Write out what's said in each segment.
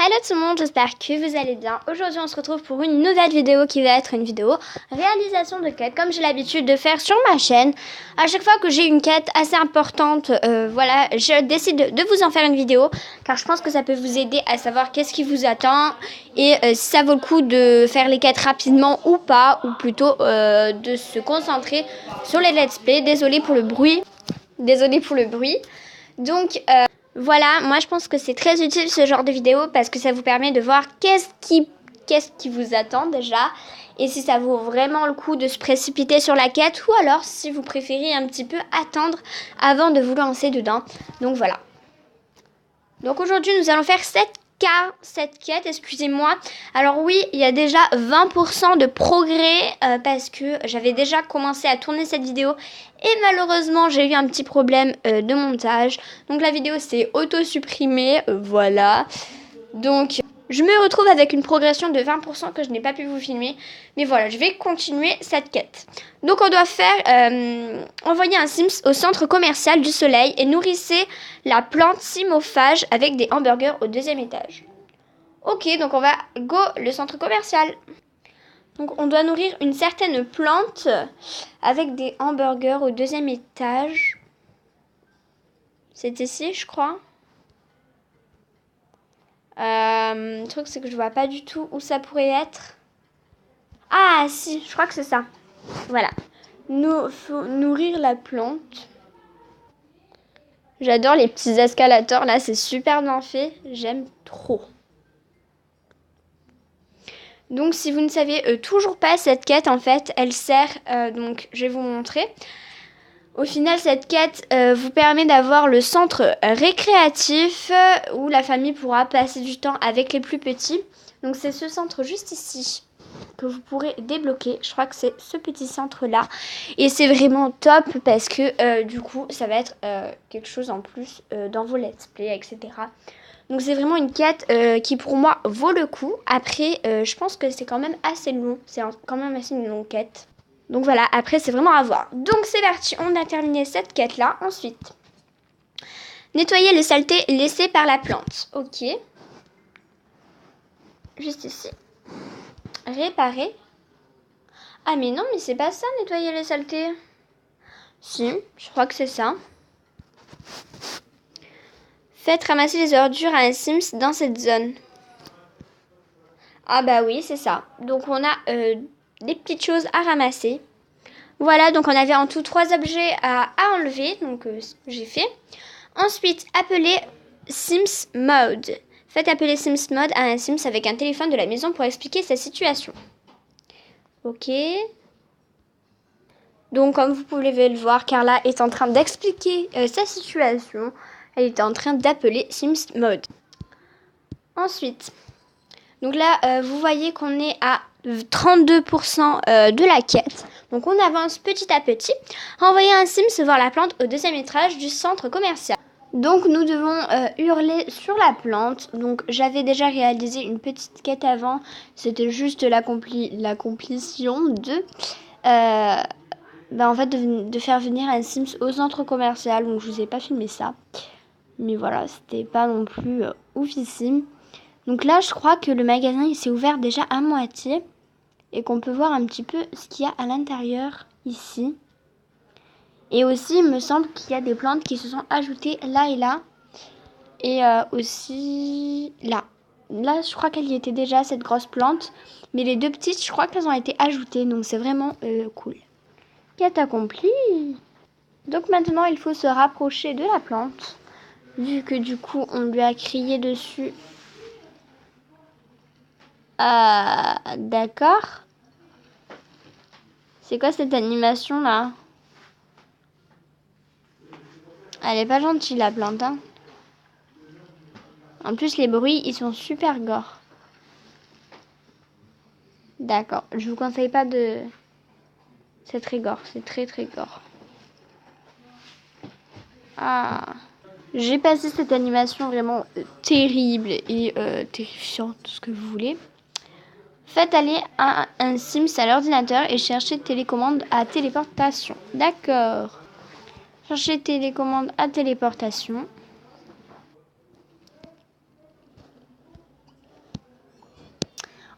Hello tout le monde, j'espère que vous allez bien. Aujourd'hui on se retrouve pour une nouvelle vidéo qui va être une vidéo réalisation de quête comme j'ai l'habitude de faire sur ma chaîne. À chaque fois que j'ai une quête assez importante, voilà, je décide de vous en faire une vidéo car je pense que ça peut vous aider à savoir qu'est-ce qui vous attend et si ça vaut le coup de faire les quêtes rapidement ou pas, ou plutôt de se concentrer sur les let's play. Désolée pour le bruit. Donc voilà, moi je pense que c'est très utile ce genre de vidéo parce que ça vous permet de voir qu'est-ce qui vous attend déjà et si ça vaut vraiment le coup de se précipiter sur la quête ou alors si vous préférez un petit peu attendre avant de vous lancer dedans. Donc voilà. Donc aujourd'hui nous allons faire cette quête, excusez-moi. Alors oui, il y a déjà 20% de progrès parce que j'avais déjà commencé à tourner cette vidéo et malheureusement j'ai eu un petit problème de montage. Donc la vidéo s'est auto-supprimée, voilà. Donc je me retrouve avec une progression de 20% que je n'ai pas pu vous filmer. Mais voilà, je vais continuer cette quête. Donc on doit faire envoyer un Sims au centre commercial du soleil et nourrissez la plante simophage avec des hamburgers au 2e étage. Ok, donc on va go le centre commercial. Donc on doit nourrir une certaine plante avec des hamburgers au 2e étage. C'est ici, je crois. Le truc, c'est que je vois pas du tout où ça pourrait être. Ah, si, je crois que c'est ça. Voilà. Faut nourrir la plante. J'adore les petits escalators, là, c'est super bien fait. J'aime trop. Donc, si vous ne savez toujours pas, cette quête, en fait, elle sert... donc, je vais vous montrer. Au final, cette quête vous permet d'avoir le centre récréatif où la famille pourra passer du temps avec les plus petits. Donc c'est ce centre juste ici que vous pourrez débloquer. Je crois que c'est ce petit centre-là. Et c'est vraiment top parce que du coup, ça va être quelque chose en plus dans vos let's play, etc. Donc c'est vraiment une quête qui pour moi vaut le coup. Après, je pense que c'est quand même assez long. C'est quand même assez une longue quête. Donc voilà, après c'est vraiment à voir. Donc c'est parti, on a terminé cette quête-là. Ensuite, nettoyer les saletés laissées par la plante. Ok. Juste ici. Réparer. Ah mais non, mais c'est pas ça, nettoyer les saletés. Si, je crois que c'est ça. Faites ramasser les ordures à un Sims dans cette zone. Ah bah oui, c'est ça. Donc on a des petites choses à ramasser. Voilà, donc on avait en tout 3 objets à enlever. Donc j'ai fait. Ensuite, appelez Sims Mode. Faites appeler Sims Mode à un Sims avec un téléphone de la maison pour expliquer sa situation. Ok. Donc, comme vous pouvez le voir, Carla est en train d'expliquer sa situation. Elle est en train d'appeler Sims Mode. Ensuite, donc là, vous voyez qu'on est à 32% de la quête. Donc, on avance petit à petit. Envoyer un Sims voir la plante au 2e étage du centre commercial. Donc nous devons hurler sur la plante. Donc j'avais déjà réalisé une petite quête avant. C'était juste l'accomplissement de en fait de faire venir un Sims au centre commercial. Donc je vous ai pas filmé ça. Mais voilà, c'était pas non plus oufissime. Donc là je crois que le magasin il s'est ouvert déjà à moitié. Et qu'on peut voir un petit peu ce qu'il y a à l'intérieur ici. Et aussi, il me semble qu'il y a des plantes qui se sont ajoutées là et là. Et aussi là. Là, je crois qu'elle y était déjà, cette grosse plante. Mais les 2 petites, je crois qu'elles ont été ajoutées. Donc, c'est vraiment cool. Quête accomplie. Donc, maintenant, il faut se rapprocher de la plante. Vu que, du coup, on lui a crié dessus. D'accord. C'est quoi cette animation, là? Elle est pas gentille, la plante, hein. En plus, les bruits, ils sont super gore. D'accord. Je vous conseille pas de... C'est très gore. C'est très très gore. Ah. J'ai passé cette animation vraiment terrible et terrifiante, tout ce que vous voulez. Faites aller un Sims à l'ordinateur et cherchez télécommande à téléportation. D'accord. Cherchez télécommande à téléportation.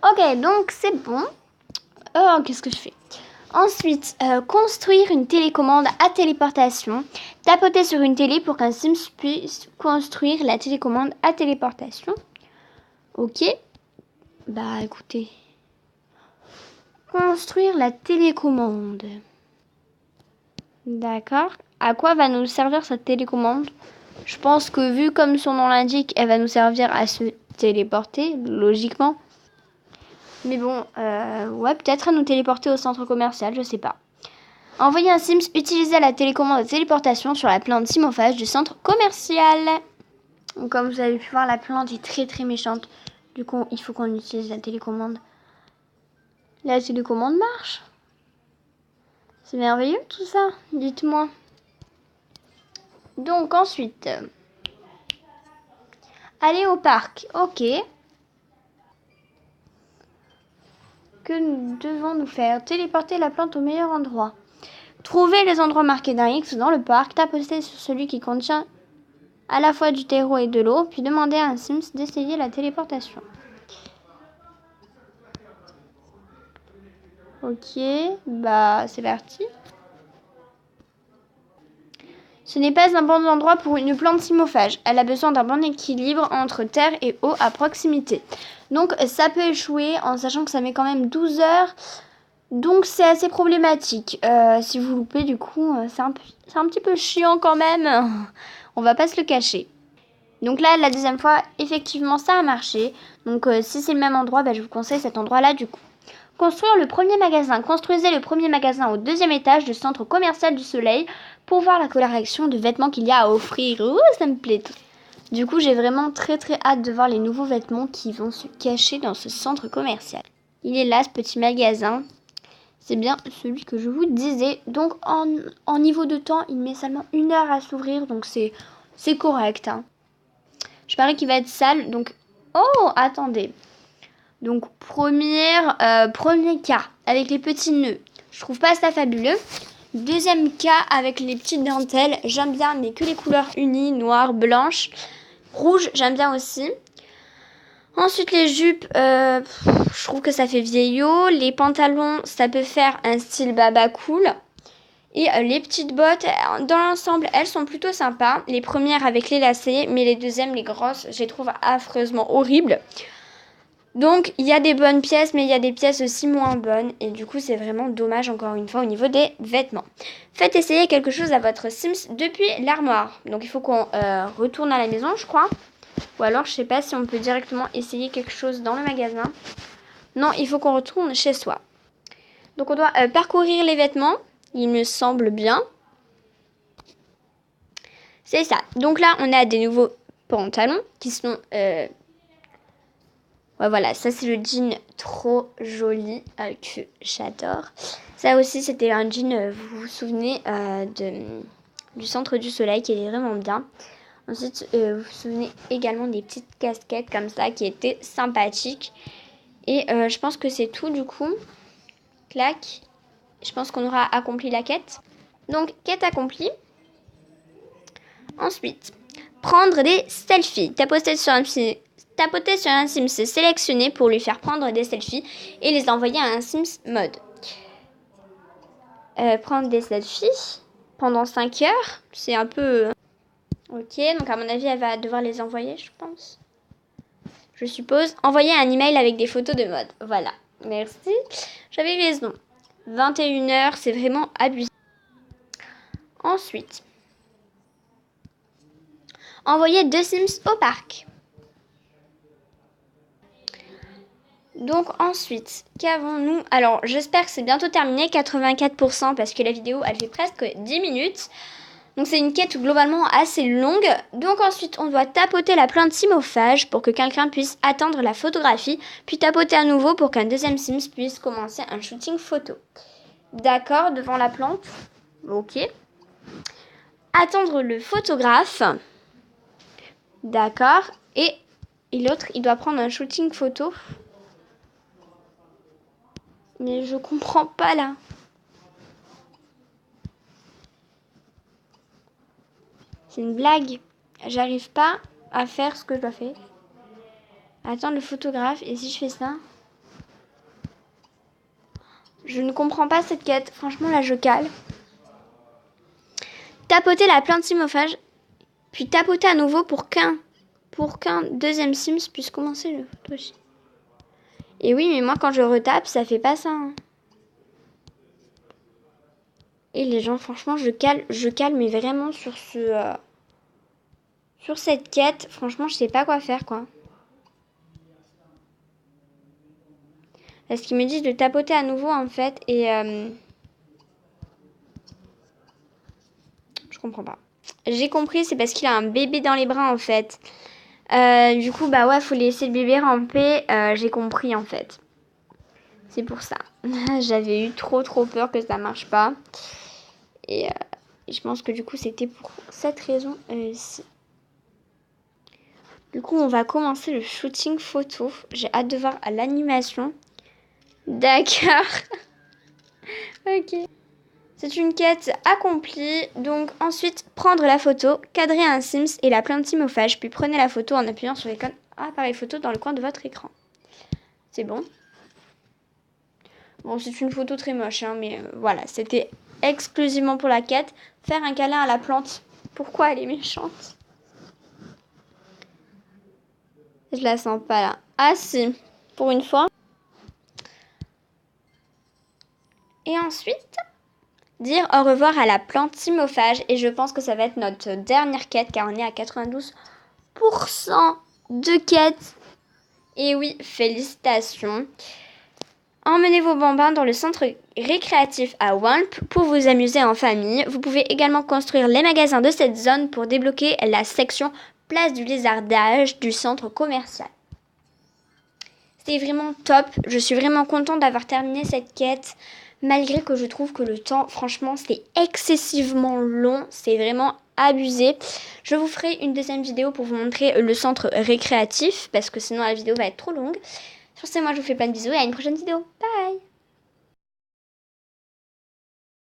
Ok, donc c'est bon. Oh, qu'est-ce que je fais? Ensuite, construire une télécommande à téléportation. Tapoter sur une télé pour qu'un Sims puisse construire la télécommande à téléportation. Ok. Bah écoutez. Construire la télécommande. D'accord. À quoi va nous servir cette télécommande? Je pense que vu comme son nom l'indique, elle va nous servir à se téléporter, logiquement. Mais bon, ouais, peut-être à nous téléporter au centre commercial, je sais pas. Envoyer un Sims utiliser la télécommande de téléportation sur la plante Simophage du centre commercial. Donc, comme vous avez pu voir, la plante est très très méchante. Du coup, il faut qu'on utilise la télécommande. La télécommande marche. C'est merveilleux tout ça, dites-moi. Donc ensuite, aller au parc, ok. Que devons-nous faire? Téléporter la plante au meilleur endroit. Trouver les endroits marqués d'un X dans le parc, tapoter sur celui qui contient à la fois du terreau et de l'eau, puis demander à un Sims d'essayer la téléportation. Ok, bah c'est parti. Ce n'est pas un bon endroit pour une plante simophage. Elle a besoin d'un bon équilibre entre terre et eau à proximité. Donc ça peut échouer en sachant que ça met quand même 12 heures. Donc c'est assez problématique. Si vous loupez du coup, c'est un petit peu chiant quand même. On va pas se le cacher. Donc là, la deuxième fois, effectivement, ça a marché. Donc si c'est le même endroit, bah, je vous conseille cet endroit-là du coup. Construire le premier magasin. Construisez le premier magasin au 2e étage du centre commercial du Soleil pour voir la collection de vêtements qu'il y a à offrir. Ouh, ça me plaît. Du coup, j'ai vraiment très très hâte de voir les nouveaux vêtements qui vont se cacher dans ce centre commercial. Il est là, ce petit magasin. C'est bien celui que je vous disais. Donc, en niveau de temps, il met seulement 1 heure à s'ouvrir. Donc, c'est correct. Hein. Je parie qu'il va être sale. Donc, oh, attendez. Donc, premier cas avec les petits nœuds. Je trouve pas ça fabuleux. Deuxième cas avec les petites dentelles. J'aime bien, mais que les couleurs unies, noires, blanches. Rouge, j'aime bien aussi. Ensuite, les jupes, je trouve que ça fait vieillot. Les pantalons, ça peut faire un style baba cool. Et les petites bottes, dans l'ensemble, elles sont plutôt sympas. Les premières avec les lacets, mais les deuxièmes, les grosses, je les trouve affreusement horribles. Donc, il y a des bonnes pièces, mais il y a des pièces aussi moins bonnes. Et du coup, c'est vraiment dommage, encore une fois, au niveau des vêtements. Faites essayer quelque chose à votre Sims depuis l'armoire. Donc, il faut qu'on retourne à la maison, je crois. Ou alors, je sais pas si on peut directement essayer quelque chose dans le magasin. Non, il faut qu'on retourne chez soi. Donc, on doit parcourir les vêtements. Il me semble bien. C'est ça. Donc là, on a des nouveaux pantalons qui sont... Ouais, voilà, ça c'est le jean trop joli que j'adore. Ça aussi, c'était un jean, vous vous souvenez, du centre du Soleil qui est vraiment bien. Ensuite, vous vous souvenez également des petites casquettes comme ça qui étaient sympathiques. Et je pense que c'est tout du coup. Clac. Je pense qu'on aura accompli la quête. Donc, quête accomplie. Ensuite, prendre des selfies. Tapoter sur un Sims sélectionné pour lui faire prendre des selfies et les envoyer à un Sims mode. Prendre des selfies pendant 5 heures, c'est un peu... Ok, donc à mon avis, elle va devoir les envoyer, je pense. Je suppose. Envoyer un email avec des photos de mode. Voilà, merci. J'avais raison. 21 heures, c'est vraiment abusé. Ensuite, envoyer 2 Sims au parc. Donc ensuite, qu'avons-nous? Alors, j'espère que c'est bientôt terminé, 84%, parce que la vidéo, elle fait presque 10 minutes. Donc c'est une quête globalement assez longue. Donc ensuite, on doit tapoter la plante Simophage pour que quelqu'un puisse atteindre la photographie, puis tapoter à nouveau pour qu'un deuxième Sims puisse commencer un shooting photo. D'accord, devant la plante. Ok. Attendre le photographe. D'accord. Et l'autre, il doit prendre un shooting photo. Mais je comprends pas là. C'est une blague. J'arrive pas à faire ce que je dois faire. Attends le photographe. Et si je fais ça? Je ne comprends pas cette quête. Franchement, là, je cale. Tapoter la plante simophage, puis tapoter à nouveau pour qu'un deuxième Sims puisse commencer le photo aussi. Et oui, mais moi, quand je retape, ça fait pas ça. Hein. Et les gens, franchement, je cale, mais vraiment sur sur cette quête. Franchement, je sais pas quoi faire, quoi. Parce qu'ils me disent de tapoter à nouveau, en fait, et je comprends pas. J'ai compris, c'est parce qu'il a un bébé dans les bras, en fait. Du coup, bah ouais, faut laisser le bébé ramper. J'ai compris, en fait. C'est pour ça. J'avais eu trop peur que ça marche pas. Et je pense que du coup, c'était pour cette raison ci. Du coup, on va commencer le shooting photo. J'ai hâte de voir l'animation. D'accord. Ok. C'est une quête accomplie. Donc ensuite, prendre la photo, cadrer un Sims et la plante simophage. Puis prenez la photo en appuyant sur l'icône appareil photo dans le coin de votre écran. C'est bon. Bon, c'est une photo très moche, hein, mais voilà, c'était exclusivement pour la quête. Faire un câlin à la plante. Pourquoi elle est méchante? Je la sens pas là. Ah si, pour une fois. Et ensuite, dire au revoir à la plante simophage. Et je pense que ça va être notre dernière quête car on est à 92% de quête. Et oui, félicitations. Emmenez vos bambins dans le centre récréatif à Wamp pour vous amuser en famille. Vous pouvez également construire les magasins de cette zone pour débloquer la section place du lézardage du centre commercial. C'est vraiment top. Je suis vraiment contente d'avoir terminé cette quête. Malgré que je trouve que le temps, franchement, c'est excessivement long. C'est vraiment abusé. Je vous ferai une deuxième vidéo pour vous montrer le centre récréatif. Parce que sinon la vidéo va être trop longue. Sur ce, moi je vous fais plein de bisous et à une prochaine vidéo. Bye!